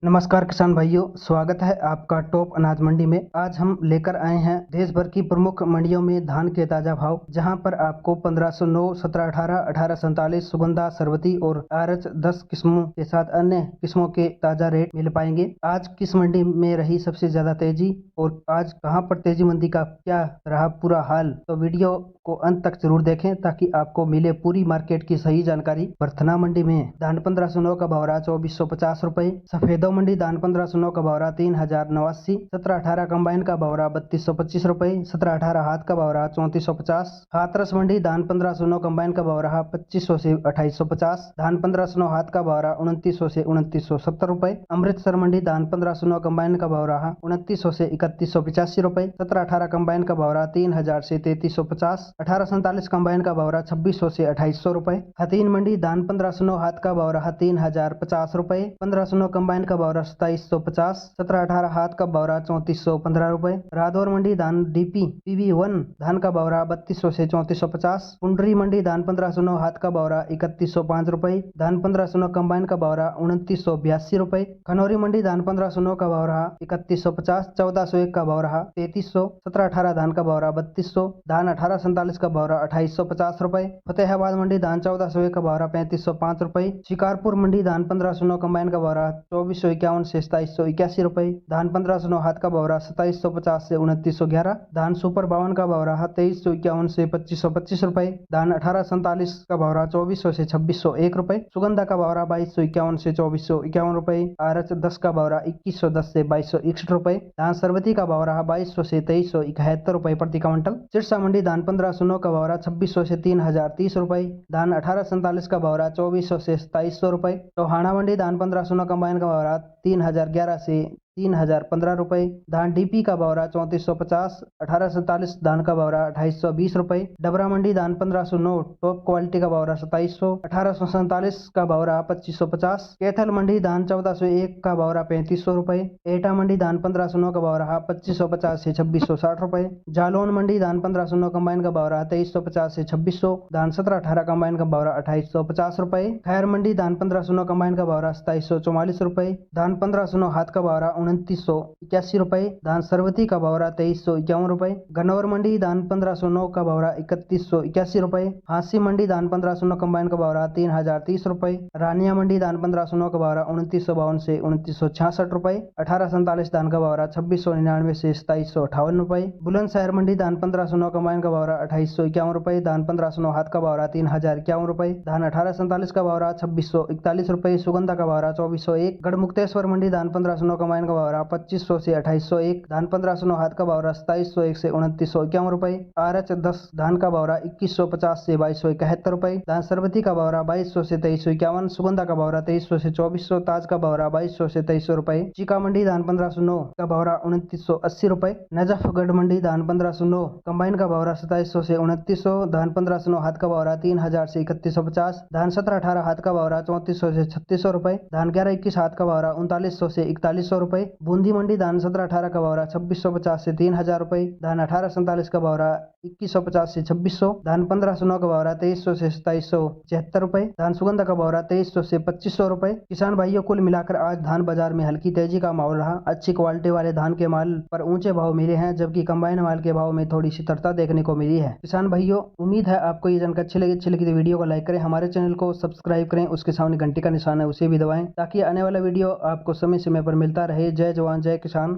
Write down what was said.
नमस्कार किसान भाइयों, स्वागत है आपका टॉप अनाज मंडी में। आज हम लेकर आए हैं देश भर की प्रमुख मंडियों में धान के ताजा भाव, जहां पर आपको 1509, 1718, 1847, सुगंधा, सरवती और आरएच 10 किस्मों के साथ अन्य किस्मों के ताजा रेट मिल पाएंगे। आज किस मंडी में रही सबसे ज्यादा तेजी और आज कहां पर तेजी मंदी का क्या रहा पूरा हाल, तो वीडियो को अंत तक जरूर देखें ताकि आपको मिले पूरी मार्केट की सही जानकारी। बर्थना मंडी में धान 1509 का भाव रहा 2450 रुपए। सफेदो मंडी धान 1509 का भाव रहा 3089। 1718 कंबाइन का भाव रहा 3225 रुपए। 1718 हाथ का भाव रहा 3450। हाथरस मंडी धान 1509 कंबाइन का भाव रहा 2500 से 2850। धान 1509 हाथ का भाव रहा 2900 से 2970 रुपए। अमृतसर मंडी धान 1509 कंबाइन का भाव रहा 2900 से 3185 रुपए। 1718 कंबाइन का भाव रहा 3000 से 3350। 1847 कंबाइन का भाव रहा 2600 से 2800 रुपए। हथीन मंडी धान 1509 हाथ का भाव रहा 3050 रुपए। 1509 कंबाइन का भाव रहा 2750। 1718 हाथ का भाव रहा 3415 रुपए। रादौर मंडी धान डीपी PV1 धान का भाव रहा 3200 से 3450। कुंडरी मंडी धान 1509 हाथ का भाव रहा 3105 रुपए। धान 1509 कंबाइन का भाव रहा 2982 रुपए। खनौरी मंडी धान 1509 का भाव रहा 3150। 1401 का भाव रहा 3300। 1718 धान का भाव रहा 3200। धान 1847 का भाव रहा 2850 रुपए। फतेहाबाद मंडी धान 1401 का भाव रहा 3505 रुपए। शिकारपुर मंडी धान 1509 कंबाइन का भाव रहा 2451 से 2781 रुपए। धान 1509 हाथ का भाव रहा 2750 से 2911। धान सुपर 52 का भाव रहा 2351 से 2525 रुपए। धान 1847 का भाव रहा 2400 से 2601 रुपए। सुगंधा का भाव रहा 2251 से 2451 रुपए। आरएच 10 का भाव रहा 2110 से 2261 रुपए। धान सरवती का भाव रहा 2200 से 2371 रुपए प्रति क्विंटल। सिरसा मंडी धान 1509 का भाव रहा 2600 से 3030 रुपए। धान 1847 का भाव रहा 2400 से 2700 रुपए। टोहाना मंडी धान 1509 कंबाइन का भाव रहा 3011 से 3015 रुपए। धान डीपी का भाव रहा 3450। 1847 धान का भाव रहा 2820 रुपए। डबरा मंडी धान 1509 टॉप क्वालिटी का भाव रहा 2700। 1847 का भाव रहा 2550। कैथल मंडी धान 1401 का भाव रहा 3500 रुपए। एटा मंडी धान 1509 का भाव रहा 2550 से 2660 रुपए। जालौन मंडी धान 1509 कंबाइन का भाव रहा 2350 से 2600। धान 1718 कंबाइन का भाव रहा 2850 रुपए। खैर मंडी धान 1509 कंबाइन का भाव रहा 2744 रुपए। धान 1509 हाथ का भाव रहा 2981 रुपए। धान सरवती का भाव रहा 2351 रुपए। गन्नौर मंडी धान 1509 का भाव रहा 3181 रुपए। हांसी मंडी धान 1509 कंबाइन का भाव रहा 3030 रुपए। रानिया मंडी धान 1509 का भाव रहा 2952 से 2966 रुपए। 1847 धान का भाव रहा 2699 से 2758 रुपए। बुलंदशहर मंडी धान 1509 कंबाइन का भाव रहा 2851 रुपए। धान 1509 हाथ का भाव रहा 3051 रुपए। धान 1847 का भाव रहा 2641 रुपए। सुगंधा का भाव रहा 2401। गढ़मुक्तेश्वर मंडी धान 1509 कंबाइन का भाव रहा 2500 से 2801। धान 1509 हाथ का भाव रहा 2701 से 2951 रुपए। आरएच 10 धान का भाव रहा 2150 से 2271 रुपए। धान सरवती का भाव रहा 2200 से 2351। सुगंधा का भाव रहा 2300 से 2400। ताज का भाव रहा 2200 से 2300 रुपए। चीका मंडी धान 1509 का भाव रहा 2980 रुपए। नजफगढ़ मंडी धान 1509 कंबाइन का भाव रहा 2700 से 2900। धान 1509 हाथ का भाव रहा 3000 से 3150। धान 1718 हाथ का भाव रहा 3400 से 3600 रुपए। धान 1121 हाथ का भाव रहा 3900 से 4100 रुपए। बूंदी मंडी धान 1718 का भाव रहा 2650 से 3000 रुपए। धान 1847 का भाव रहा 2150 से 2600। धान 1509 का भाव रहा 2300 से 2776 रुपए। धान सुगंधा का भाव रहा 2300 से 2500 रुपए। किसान भाइयों, कुल मिलाकर आज धान बाजार में हल्की तेजी का माहौल रहा। अच्छी क्वालिटी वाले धान के माल पर ऊंचे भाव मिले हैं, जबकि कंबाइन माल के भाव में थोड़ी शिथिलता देखने को मिली है। किसान भाइयों, उम्मीद है आपको ये जानकारी अच्छी लगी तो वीडियो को लाइक करें, हमारे चैनल को सब्सक्राइब करें, उसके सामने घंटी का निशान है उसे भी दबाएं ताकि आने वाला वीडियो आपको समय समय पर मिलता रहे। जय जवान जय किसान।